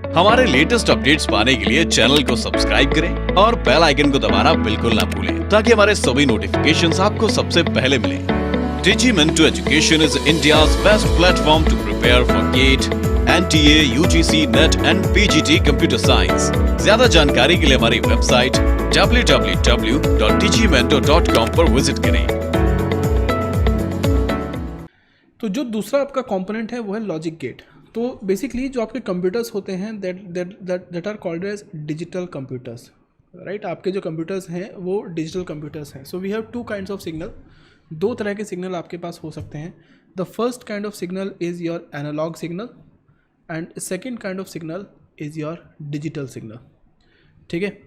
हमारे latest updates पाने के लिए चैनल को सब्सक्राइब करें और बेल आइकन को दबाना बिल्कुल ना भूलें ताकि हमारे सभी नोटिफिकेशंस आपको सबसे पहले मिले। Digimentor Education is India's best platform to prepare for GATE, NTA, UGC, NET and PGT Computer Science। ज्यादा जानकारी के लिए हमारी वेबसाइट www.digimentor.com पर विजिट करें। तो जो दूसरा आपका कंपोनेंट है वो है लॉजिक गेट। तो बेसिकली जो आपके कंप्यूटर्स होते हैं that are called as digital computers, right. आपके जो कंप्यूटर्स हैं वो डिजिटल कंप्यूटर्स हैं। So we have two kinds of signal, दो तरह के सिग्नल आपके पास हो सकते हैं। The first kind of signal is your analogue signal and second kind of signal is your digital signal. ठीक है,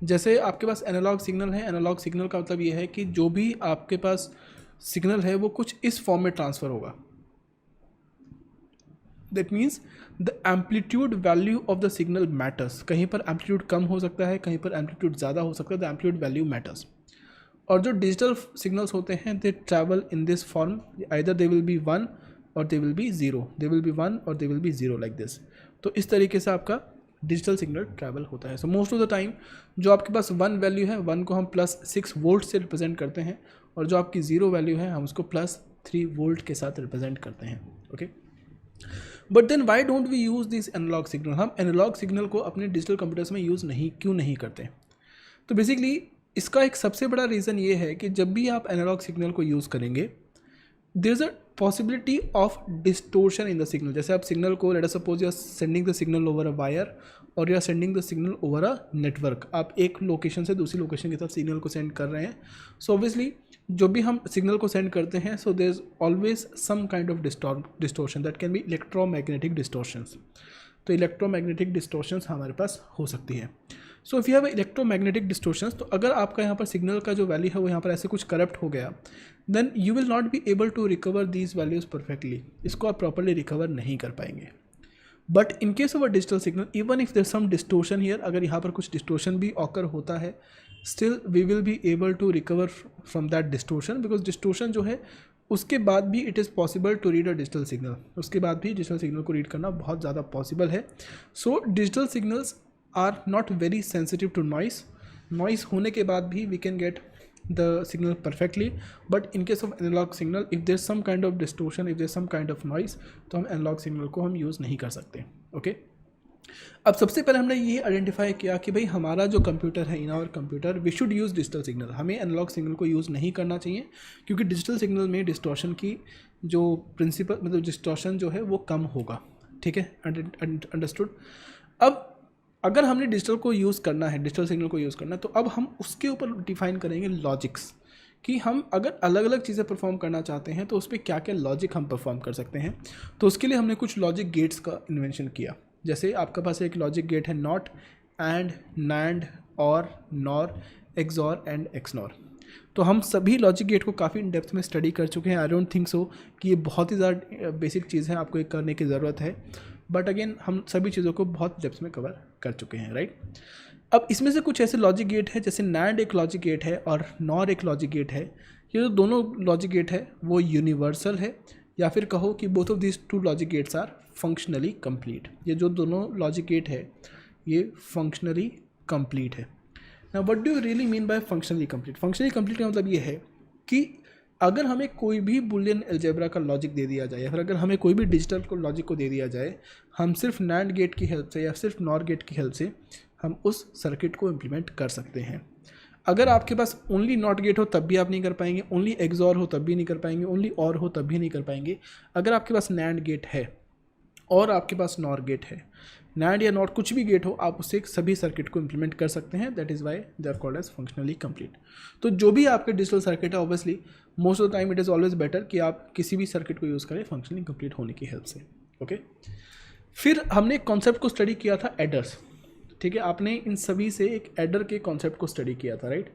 जैसे आपके पास एनालॉग सिग्नल है, एनालॉग सिग्नल का मतलब ये है कि जो भी आपके पास सिग्नल है वो कुछ इस फॉर्म में ट्रांसफ़र होगा। That means the amplitude value of the signal matters. कहीं पर एम्पलीट्यूड कम हो सकता है, कहीं पर एम्पलीट्यूड ज़्यादा हो सकता है, द एम्पलीट्यूड वैल्यू मैटर्स। और जो डिजिटल सिग्नल्स होते हैं दे travel in this form, either they will be 1 और they will be 0, they will be 1 और they will be 0 like this. तो इस तरीके से आपका डिजिटल सिग्नल ट्रैवल होता है। So most of the time जो आपके पास 1 वैल्यू है, 1 को हम +6 वोल्ट से रिप्रेजेंट करते हैं और जो आपकी 0 वैल्यू है हम उसको +3 वोल्ट के साथ रिप्रेजेंट करते हैं। Okay, but then why don't we use this analogue signal. हम एनालॉग सिग्नल को अपने डिजिटल कंप्यूटर्स में यूज़ क्यों नहीं करते? तो बेसिकली इसका एक सबसे बड़ा रीज़न ये है कि जब भी आप एनालॉग सिग्नल को यूज़ करेंगे there is a possibility of distortion in the signal. जैसे आप सिग्नल को, let us suppose you are sending the signal over a wire or you are sending the signal over a network. आप एक location से दूसरी location की तरफ signal को सेंड कर रहे हैं। सो ऑब्वियसली जो भी हम सिग्नल को सेंड करते हैं, so there is always some kind of distortion that can be electromagnetic distortions. तो इलेक्ट्रोमैग्नेटिक डिस्टोर्शंस हमारे पास हो सकती है। So if you have electromagnetic distortions, तो अगर आपका यहाँ पर सिग्नल का जो वैल्यू है वो यहाँ पर ऐसे कुछ करप्ट हो गया, then you will not be able to recover these values perfectly. इसको आप प्रॉपरली रिकवर नहीं कर पाएंगे। But in case of a digital signal, even if there some distortion here, अगर यहाँ पर कुछ डिस्टोर्शन भी ऑकर होता है, still we will be able to recover from that distortion, because distortion जो है उसके बाद भी it is possible to read a digital signal. उसके बाद भी डिजिटल सिग्नल को रीड करना बहुत ज़्यादा पॉसिबल है। So digital signals are not very sensitive to noise होने के बाद भी we can get the signal perfectly, but in case of analog signal if there's some kind of distortion, if there's some kind of noise, तो हम analog signal को हम use नहीं कर सकते। ओके, अब सबसे पहले हमने ये आइडेंटिफाई किया कि भाई हमारा जो कंप्यूटर है, in our computer we should use digital signal. हमें एनालॉग सिग्नल को यूज़ नहीं करना चाहिए क्योंकि डिजिटल सिग्नल में डिस्टॉर्शन की जो प्रिंसिपल, मतलब डिस्टॉर्शन जो है वो कम होगा। ठीक है, अंडरस्टूड। अब अगर हमने डिजिटल को यूज़ करना है, डिजिटल सिग्नल को यूज़ करना है, तो अब हम उसके ऊपर डिफाइन करेंगे लॉजिक्स, कि हम अगर अलग अलग चीज़ें परफॉर्म करना चाहते हैं तो उस पर क्या क्या लॉजिक हम परफॉर्म कर सकते हैं। तो उसके लिए हमने कुछ लॉजिक गेट्स का इन्वेंशन किया। जैसे आपके पास एक लॉजिक गेट है नॉट, एंड, नैंड, और, नॉर, एक्सॉर एंड एक्सनॉर। तो हम सभी लॉजिक गेट को काफ़ी इन डेप्थ में स्टडी कर चुके हैं। आई डोंट थिंक सो कि ये बहुत ही ज़्यादा बेसिक चीज़ है, आपको ये करने की ज़रूरत है, बट अगेन हम सभी चीज़ों को बहुत डेप्थ में कवर कर चुके हैं, राइट। अब इसमें से कुछ ऐसे लॉजिक गेट है, जैसे नैंड एक लॉजिक गेट है और नॉर एक लॉजिक गेट है। ये जो दोनों लॉजिक गेट है वो यूनिवर्सल है, या फिर कहो कि both of this two logic gates are functionally complete. ये जो दोनों लॉजिक गेट है ये फंक्शनली कंप्लीट है। Now what do you really mean by functionally complete? Functionally complete का मतलब ये है कि अगर हमें कोई भी बुलियन अलजेब्रा का लॉजिक दे दिया जाए, या फिर अगर हमें कोई भी डिजिटल को लॉजिक को दे दिया जाए, हम सिर्फ नैंड गेट की हेल्प से या सिर्फ नॉर गेट की हेल्प से हम उस सर्किट को इम्प्लीमेंट कर सकते हैं। अगर आपके पास ओनली नॉट गेट हो तब भी आप नहीं कर पाएंगे, ओनली एक्सॉर हो तब भी नहीं कर पाएंगे, ओनली और हो तब भी नहीं कर पाएंगे। अगर आपके पास नैंड गेट है और आपके पास नॉर गेट है, नैंड या नॉट कुछ भी गेट हो, आप उससे सभी सर्किट को इम्प्लीमेंट कर सकते हैं। That is why they are called as functionally complete. तो जो भी आपके डिजिटल सर्किट है, obviously most of the time it is always better कि आप किसी भी सर्किट को यूज़ करें फंक्शनली कंप्लीट होने की हेल्प से। ओके, फिर हमने एक कॉन्सेप्ट को स्टडी किया था, एडर्स। ठीक है, आपने इन सभी से एक एडर के कॉन्सेप्ट को स्टडी किया था, राइट।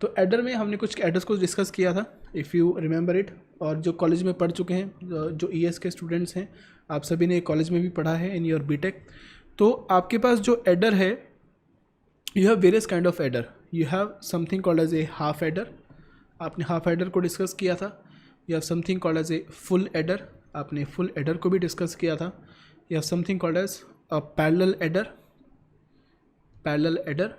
तो एडर में हमने कुछ एडर्स को डिस्कस किया था, इफ़ यू रिमेंबर इट। और जो कॉलेज में पढ़ चुके हैं, जो ईएस के स्टूडेंट्स हैं, आप सभी ने कॉलेज में भी पढ़ा है इन योर बीटेक। तो आपके पास जो एडर है, you have various kind of adder. You have something called as a half adder, आपने हाफ एडर को डिस्कस किया था। You have something called as a full adder, आपने फुल एडर को भी डिस्कस किया था। You have something called as parallel adder,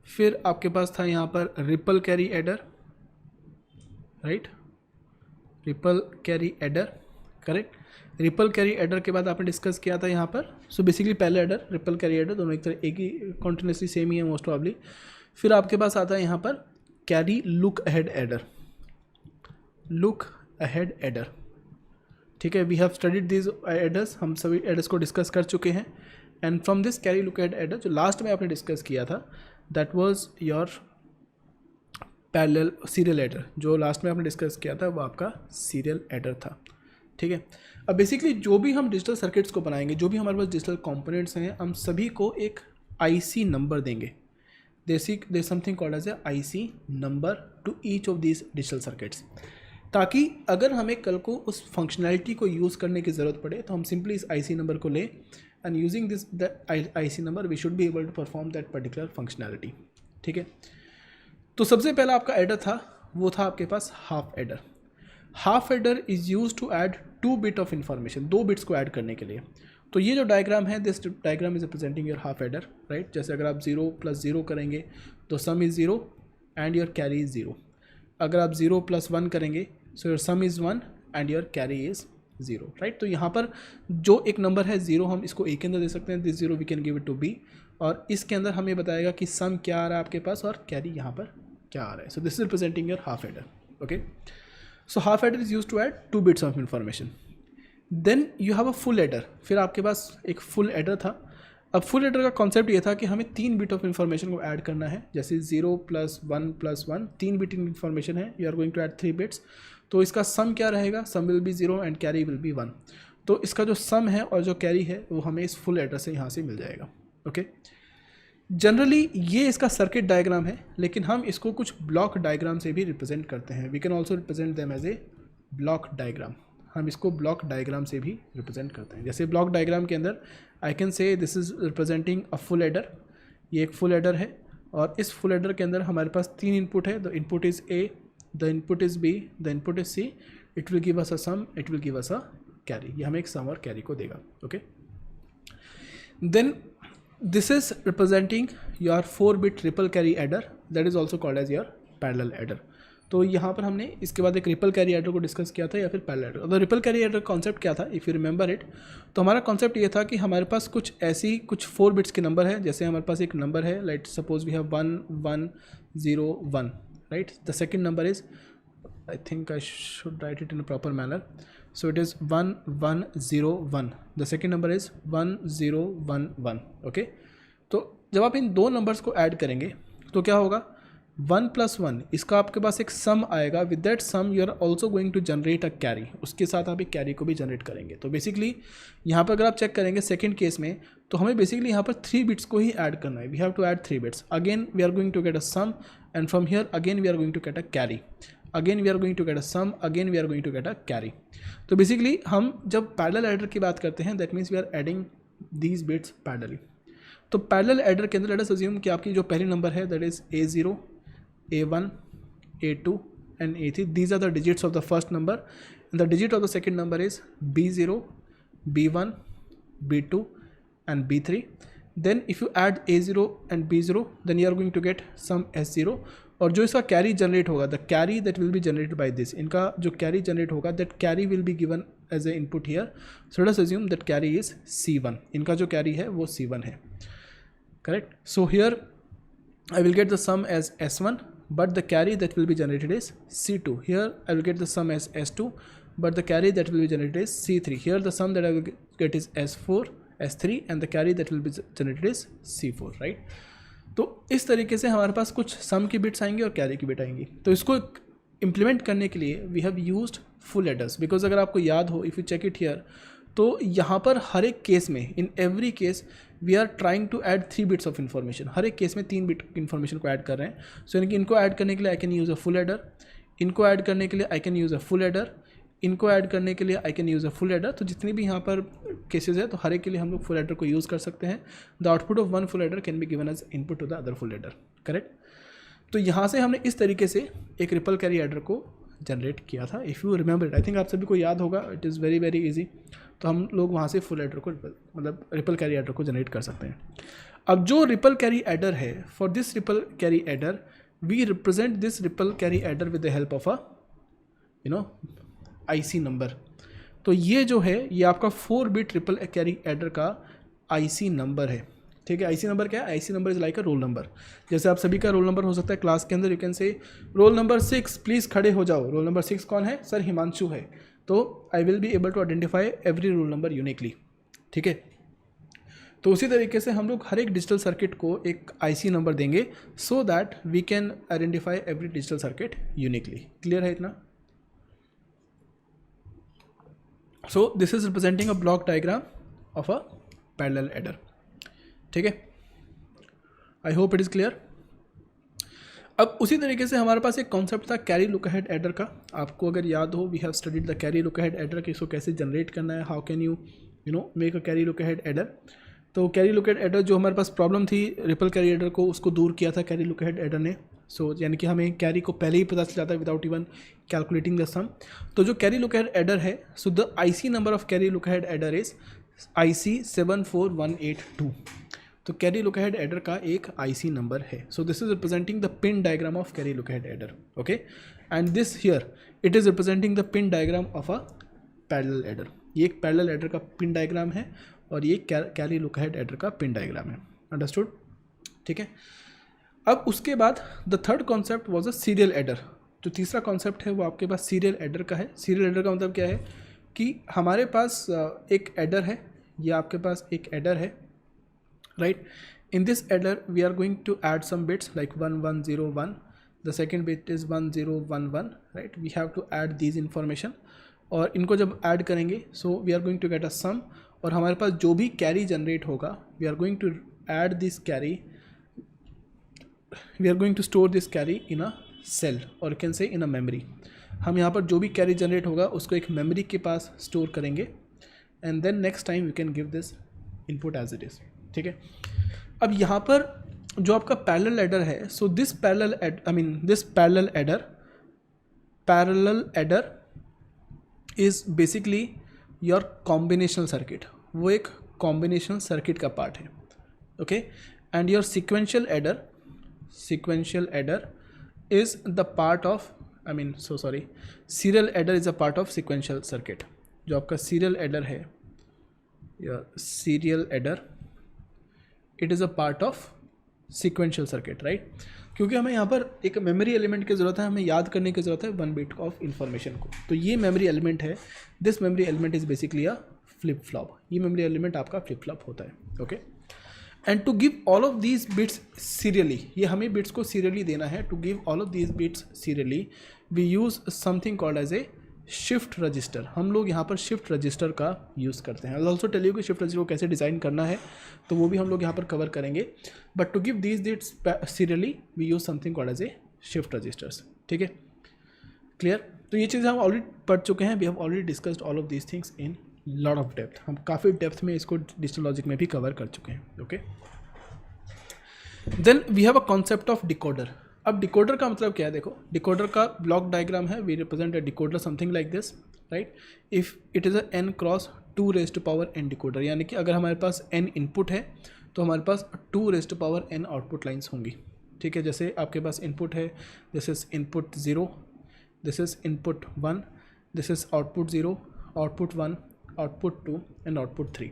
फिर आपके पास था यहाँ पर ripple carry adder, right, ripple carry adder, correct. Ripple carry adder के बाद आपने डिस्कस किया था यहाँ पर, so basically parallel adder, ripple carry adder दोनों एक ही कॉन्टिन्यूसली सेम ही है मोस्ट प्रॉब्ली। फिर आपके पास आता है यहाँ पर कैरी लुक अहेड एडर, ठीक है। We have studied this adders, हम सभी एडर्स को डिस्कस कर चुके हैं। And from this carry look ahead adder जो लास्ट में आपने डिस्कस किया था, that was your parallel serial adder, जो लास्ट में आपने डिस्कस किया था वो आपका सीरियल एडर था, ठीक है। अब बेसिकली जो भी हम डिजिटल सर्किट्स को बनाएंगे, जो भी हमारे पास डिजिटल कंपोनेंट्स हैं, हम सभी को एक आईसी नंबर देंगे। There something called as a IC number to each of these digital circuits, ताकि अगर हमें कल को उस फंक्शनैलिटी को यूज़ करने की ज़रूरत पड़े तो हम सिंपली इस आईसी नंबर को लें, and using this the IC number we should be able to perform that particular functionality, ठीक है। तो सबसे पहला आपका एडर था, वो था आपके पास half adder. Half adder is use to add 2 bit of information, 2 bits को ऐड करने के लिए। तो ये जो डायग्राम है, this diagram is representing your half adder, right. जैसे अगर आप 0 + 0 करेंगे तो sum is 0 and your carry is 0। अगर आप 0 + 1 करेंगे so your sum is 1 and your carry is 0, right. तो यहाँ पर जो एक नंबर है 0, हम इसको ए के अंदर दे सकते हैं, this 0 we can give it to be, और इसके अंदर हमें बताएगा कि सम क्या आ रहा है आपके पास और कैरी यहाँ पर क्या आ रहा है। So this is representing your half adder, okay. So half adder is use to add 2 bits of information. Then you have a full adder, फिर आपके पास एक फुल एडर था। अब फुल एडर का कॉन्सेप्ट ये था कि हमें 3 बिट ऑफ इंफॉर्मेशन को ऐड करना है, जैसे 0 + 1 + 1, 3 बिट इंफॉर्मेशन है, you are going to add 3 bits. तो इसका सम क्या रहेगा, sum will be 0 and carry will be 1। तो इसका जो सम है और जो कैरी है वो हमें इस फुल एडर से यहाँ से मिल जाएगा, ओके। जनरली ये इसका सर्किट डायग्राम है, लेकिन हम इसको कुछ ब्लॉक डायग्राम से भी रिप्रेजेंट करते हैं। We can also represent them as a block diagram, हम इसको ब्लॉक डायग्राम से भी रिप्रेजेंट करते हैं। जैसे ब्लॉक डायग्राम के अंदर I can say this is representing a full adder, ये एक फुल एडर है, और इस फुल एडर के अंदर हमारे पास 3 इनपुट है। The input is A, the input is B, the input is C, it will give us a sum, it will give us a carry, ये हमें एक सम और कैरी को देगा, okay. Then this is representing your 4-bit ripple carry adder, that is also called as your parallel adder। तो यहाँ पर हमने इसके बाद एक रिपल कैरी एडर को डिस्कस किया था, या फिर पैरेलल एडर। तो रिपल कैरी एडर कॉन्सेप्ट क्या था, इफ़ यू रिमेंबर इट, तो हमारा कॉन्सेप्ट ये था कि हमारे पास कुछ 4 बिट्स के नंबर है। जैसे हमारे पास एक नंबर है, like suppose we have 1 1 0 1, right. The second number is, I think I should write it in a proper manner, so it is 1 1 0 1, the second number is 1 0 1 1, okay। तो जब आप इन 2 नंबर्स को ऐड करेंगे तो क्या होगा, 1 + 1, इसका आपके पास एक सम आएगा। With that sum you are also going to generate a carry, उसके साथ आप एक कैरी को भी जनरेट करेंगे। तो बेसिकली यहाँ पर अगर आप चेक करेंगे सेकेंड केस में, तो हमें बेसिकली यहाँ पर 3 बिट्स को ही ऐड करना है। We have to add 3 bits, again we are going to get a sum, and from here again we are going to get a carry, again we are going to get a sum, again we are going to get a carry. तो basically हम जब parallel adder की बात करते हैं, that means we are adding these bits parallelly. तो parallel adder के अंदर लेट अस अज्यूम कि आपकी जो पहली नंबर है that is A0 A1 A2 and A3, these are the digits of the first number, and the digit of the second number is B0 B1 B2 and B3। then if you add A0 and B0 then you are going to get some S0, और जो इसका carry generate होगा, the carry that will be generated by this, इनका जो carry generate होगा that carry will be given as a input here. So let's assume that carry is C1, इनका जो carry है वो C1 है, correct. So here I will get the sum as S1, but the carry that will be generated is C2। Here I will get the sum as S2, but the carry that will be generated is C3। Here the sum that I will get is S4 S3 and the carry that will be generated is C4, right. तो इस तरीके से हमारे पास कुछ सम की bits आएंगी और carry की बिट आएंगी। तो इसको इम्प्लीमेंट करने के लिए we have used full adders, because अगर आपको याद हो, if you check it here, तो यहाँ पर हर एक केस में, in every case we are trying to add 3 bits of information. हर एक केस में 3 बिट इन्फॉर्मेशन को ऐड कर रहे हैं। सो यानी कि इनको ऐड करने के लिए I can use a full adder, इनको ऐड करने के लिए I can use a full adder, इनको ऐड करने के लिए I can use a full adder. तो जितनी भी यहाँ पर केसेस है, तो हर एक के लिए हम लोग फुल एडर को यूज़ कर सकते हैं। The output of one full adder can be given as input to the other full adder, correct. तो यहाँ से हमने इस तरीके से एक रिपल कैरी एडर को जनरेट किया था, if you remember it. I think आप सभी को याद होगा, it is very very easy. तो हम लोग वहाँ से फुल एडर को मतलब रिपल कैरी एडर को जनरेट कर सकते हैं। अब जो रिपल कैरी एडर है, for this ripple carry adder we represent this ripple carry adder with the help of a IC number. तो ये जो है ये आपका 4 बिट रिपल कैरी एडर का IC नंबर है, ठीक है। IC नंबर क्या है? IC number is like a roll number. जैसे आप सभी का रोल नंबर हो सकता है क्लास के अंदर, you can say roll number 6 please खड़े हो जाओ। रोल नंबर 6 कौन है? सर हिमांशु है। तो I will be able to identify every roll number uniquely, ठीक है। तो उसी तरीके से हम लोग हर एक डिजिटल सर्किट को एक IC नंबर देंगे so that we can identify every digital circuit uniquely. Clear है इतना? So this is representing a block diagram of a parallel adder, ठीक है। I hope it is clear. अब उसी तरीके से हमारे पास एक कॉन्सेप्ट था कैरी लुक अहेड एडर का। आपको अगर याद हो, we have studied the carry look ahead adder कि इसको कैसे जनरेट करना है, how can you make a carry look ahead adder. तो कैरी लुक अहेड एडर जो हमारे पास प्रॉब्लम थी रिपल कैरी एडर को, उसको दूर किया था कैरी लुक अहेड एडर ने। सो यानी कि हमें कैरी को पहले ही पता चल जाता है विदाउट इवन कैलकुलेटिंग द सम। तो जो कैरी लुक अहेड एडर है, so the IC number of carry look ahead adder is IC 74182। तो कैरी लुक अहेड एडर का एक IC नंबर है। So this is representing the pin diagram of carry look ahead adder, okay. And this here it is representing the pin diagram of a parallel adder. ये एक parallel adder का pin diagram है और ये carry look ahead adder का pin diagram है। Understood, ठीक है। अब उसके बाद the third concept was a serial adder. जो तीसरा कॉन्सेप्ट है वो आपके पास सीरियल एडर का है। सीरियल एडर का मतलब क्या है कि हमारे पास एक एडर है, ये आपके पास एक एडर है, right? In this adder we are going to add some bits like 1101, the second bit is 1011, right? We have to add these information और इनको जब ऐड करेंगे so we are going to get a sum और हमारे पास जो भी carry generate होगा we are going to add this carry, we are going to store this carry in a cell or you can say in a memory। हम यहाँ पर जो भी कैरी जनरेट होगा उसको एक मेमोरी के पास स्टोर करेंगे and then next time we can give this input as it is, ठीक है। अब यहाँ पर जो आपका पैरेलल एडर है, so this parallel adder is basically your combinational circuit. वो एक कॉम्बिनेशनल सर्किट का पार्ट है, okay. And your sequential adder is the part of serial adder is a part of sequential circuit. जो आपका serial adder है, your serial adder it is a part of sequential circuit, right. क्योंकि हमें यहाँ पर एक memory element की ज़रूरत है, हमें याद करने की ज़रूरत है 1 बिट ऑफ इन्फॉर्मेशन को। तो ये मेमोरी एलिमेंट है, this memory element is basically a flip flop. ये मेमोरी एलिमेंट आपका फ्लिप फ्लॉप होता है, okay. And to give all of these bits serially, ये हमें बिट्स को सीरियली देना है। To give all of these bits serially we use something called as a shift register. हम लोग यहाँ पर शिफ्ट रजिस्टर का यूज़ करते हैं। आई ऑल्सो टेल यू कि शिफ्ट रजिस्टर को कैसे डिज़ाइन करना है, तो वो भी हम लोग यहाँ पर कवर करेंगे। But to give these bits serially we use something called as a shift registers, ठीक है। क्लियर? तो ये चीज़ें हम ऑलरेडी पढ़ चुके हैं, we have already discussed all of these things in lot of depth. हम काफ़ी डेप्थ में इसको डिजिटल लॉजिक में भी कवर कर चुके हैं, okay. Then we have a concept of decoder. अब डिकोडर का मतलब क्या है? देखो, डिकोडर का ब्लॉक डायग्राम है। We represent a decoder something like this, right. If it is a n cross 2 raise to power n decoder, यानी कि अगर हमारे पास n इनपुट है तो हमारे पास 2 raise to power n output lines होंगी, ठीक है। जैसे आपके पास इनपुट है, this is input 0, this is input 1, this is output 0, output 1, output 2 and output 3,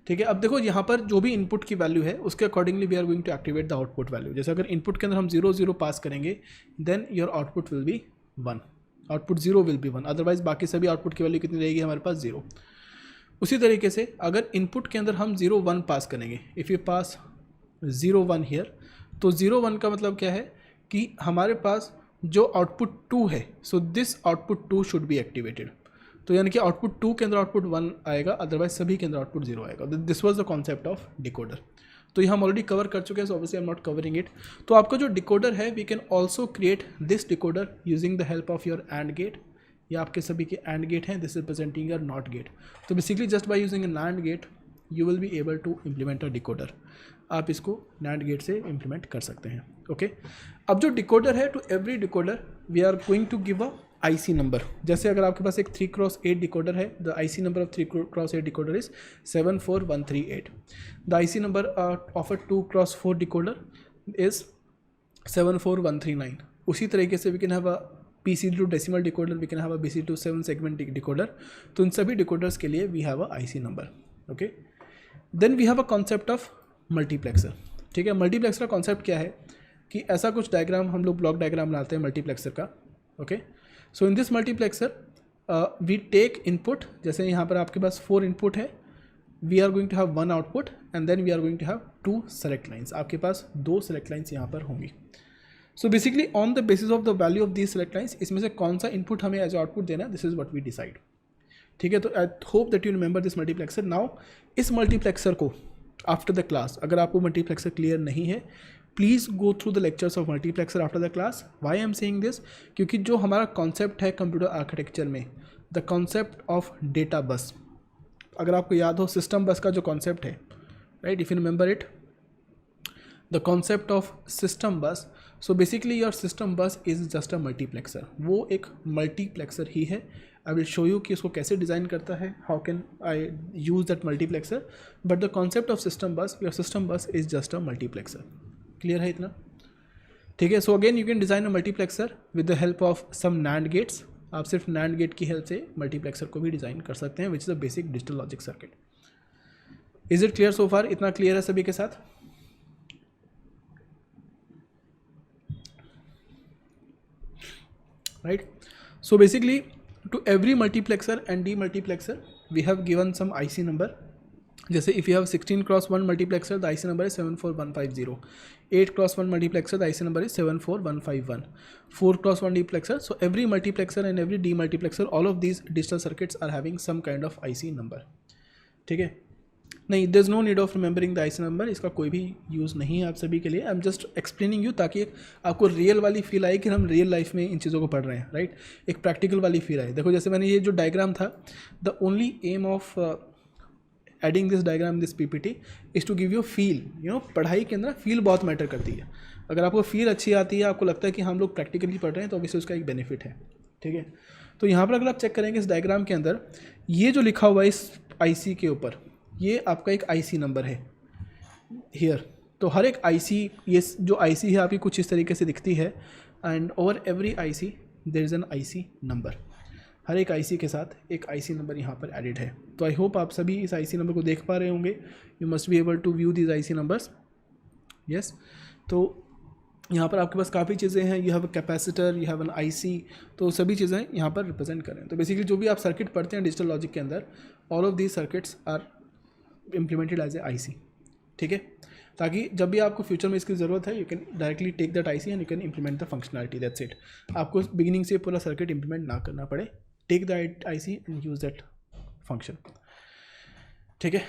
ठीक है। अब देखो यहाँ पर जो भी इनपुट की वैल्यू है उसके accordingly we are going to activate the output value. जैसे अगर इनपुट के अंदर हम 0 0 पास करेंगे then your output will be 1, output 0 will be 1, otherwise बाकी सभी आउटपुट की वैल्यू कितनी रहेगी हमारे पास? 0। उसी तरीके से अगर इनपुट के अंदर हम 0 1 पास करेंगे, इफ़ यू पास 0 1 हियर, तो 0 1 का मतलब क्या है कि हमारे पास जो आउटपुट 2 है, so this output 2 should be activated. तो यानी कि आउटपुट 2 के अंदर आउटपुट 1 आएगा, अदरवाइज सभी के अंदर आउटपुट 0 आएगा। This was the concept of decoder. तो ये हम ऑलरेडी कवर कर चुके हैं, so obviously I am not covering it. तो आपका जो डिकोडर है, we can also create this decoder using the help of your AND gate. ये आपके सभी के एंड गेट हैं, this representing your NOT gate. तो basically just by using a NAND gate you will be able to implement a decoder. आप इसको NAND gate से implement कर सकते हैं, ओके। अब जो डिकोडर है, to every decoder we are going to give a IC number, जैसे अगर आपके पास एक 3x8 डिकोडर है, the IC number of 3x8 decoder is 74138. The IC number of a 2x4 decoder is 74139. उसी तरीके से we can have a PC to decimal decoder, we can have a BC to 7 segment decoder. तो इन सभी decoders के लिए we have a IC number. Okay, then we have a concept of multiplexer. ठीक है, मल्टीप्लेक्सर का concept क्या है कि ऐसा कुछ डायग्राम हम लोग ब्लॉक डायग्राम बनाते हैं मल्टीप्लेक्सर का. Okay, so in this multiplexer we take input, जैसे यहाँ पर आपके पास 4 इनपुट है, we are going to have 1 output and then we are going to have 2 select lines. आपके पास 2 सेलेक्ट लाइन्स यहाँ पर होंगी. So basically on the basis of the value of these select lines, इसमें से कौन सा इनपुट हमें एज आउटपुट देना है, this is what we decide. ठीक है, तो I hope that you remember this multiplexer. Now इस मल्टीप्लेक्सर को आफ्टर द क्लास, अगर आपको मल्टीप्लेक्सर क्लियर नहीं है, please go through the lectures of multiplexer after the class. Why I am saying this, क्योंकि जो हमारा कॉन्सेप्ट है कंप्यूटर आर्किटेक्चर में, the concept of data bus, अगर आपको याद हो सिस्टम बस का जो कॉन्सेप्ट है, right, if you remember it, the concept of system bus. So basically your system bus is just a multiplexer. वो एक मल्टीप्लेक्सर ही है. आई विल शो यू कि उसको कैसे डिज़ाइन करता है, how can I use that multiplexer. But the concept of system bus, your system bus is just a multiplexer. Clear है इतना? ठीक है. So again you can design a multiplexer with the help of some NAND gates. आप सिर्फ NAND gate की help से multiplexer को भी डिज़ाइन कर सकते हैं, which is the basic digital logic circuit. Is it clear so far? इतना क्लियर है सभी के साथ? Right. So basically to every multiplexer and demultiplexer we have given some IC number. जैसे if you have 16x1 multiplexer, the IC number is 74150. 8x1 multiplexer, the IC number is 74151. 4x1 multiplexer. So every multiplexer and every demultiplexer, all of these digital circuits are having some kind of IC number. ठीक है, नहीं, there is no need of remembering the IC number. इसका कोई भी use नहीं है आप सभी के लिए. I am just explaining you ताकि आपको रियल वाली फील आए कि हम रियल लाइफ में इन चीज़ों को पढ़ रहे हैं. राइट, एक प्रैक्टिकल वाली फील आए. देखो जैसे मैंने ये जो डायग्राम था, the only aim of adding this diagram in this PPT is to give you feel. You know, पढ़ाई के अंदर फील बहुत मैटर करती है. अगर आपको फील अच्छी आती है, आपको लगता है कि हम लोग प्रैक्टिकली पढ़ रहे हैं, तो ऑब्वियसली उसका एक बेनिफिट है. ठीक है, तो यहाँ पर अगर आप चेक करेंगे इस डायग्राम के अंदर, ये जो लिखा हुआ है इस IC के ऊपर, ये आपका एक IC नंबर है हियर. तो हर एक IC, ये जो IC है आपकी कुछ इस तरीके से दिखती है, and over every IC there is an IC number. हर एक IC के साथ एक IC नंबर यहाँ पर एडिड है. तो आई होप आप सभी इस IC नंबर को देख पा रहे होंगे. You must be able to view these IC numbers. Yes, तो यहाँ पर आपके पास काफ़ी चीज़ें हैं. You have a capacitor, you have an IC, तो सभी चीज़ें यहाँ पर रिप्रेजेंट करें. तो बेसिकली जो भी आप सर्किट पढ़ते हैं डिजिटल लॉजिक के अंदर, all of these circuits are implemented as a IC. ठीक है, ताकि जब भी आपको फ्यूचर में इसकी ज़रूरत है, you can directly take that IC and you can implement the functionality. That's it. आपको बिगिनिंग से पूरा सर्किट इम्प्लीमेंट ना करना पड़े. Take that IC and use that function. ठीक है,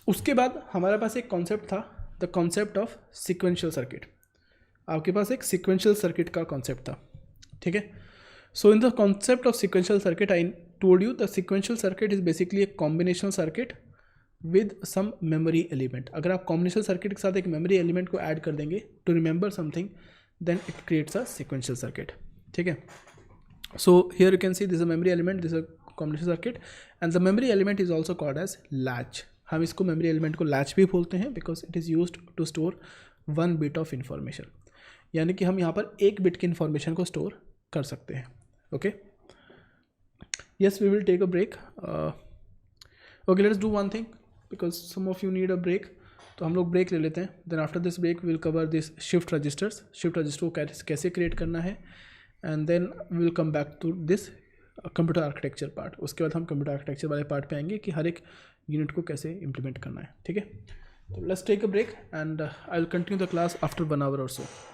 उसके बाद हमारे पास एक कॉन्सेप्ट था, the concept of sequential circuit. आपके पास एक सिक्वेंशियल सर्किट का कॉन्सेप्ट था. ठीक है, so in the concept of sequential circuit I told you the sequential circuit is basically एक combinational circuit with some memory element. अगर आप कॉम्बिनेशनल सर्किट के साथ एक मेमोरी एलिमेंट को ऐड कर देंगे to remember something, then it creates a sequential circuit. ठीक है, so here you can see this a memory element, this a combination circuit, and the memory element is also called as latch. हम इसको memory element को latch भी बोलते हैं, because it is used to store 1 bit of information. यानी कि हम यहाँ पर 1 bit की इंफॉर्मेशन को स्टोर कर सकते हैं. Okay, yes, we will take a break. Okay, let's do one thing, because some of you need a break. तो हम लोग ब्रेक ले लेते हैं. Then after this break we will cover this shift registers. Shift register को कैसे create करना है, and then we will come back to this computer architecture part. उसके बाद हम कंप्यूटर आर्किटेक्चर वाले पार्ट पे आएंगे कि हर एक यूनिट को कैसे इंप्लीमेंट करना है. ठीक है, तो let's take a break and I will continue the class after 1 hour और सो.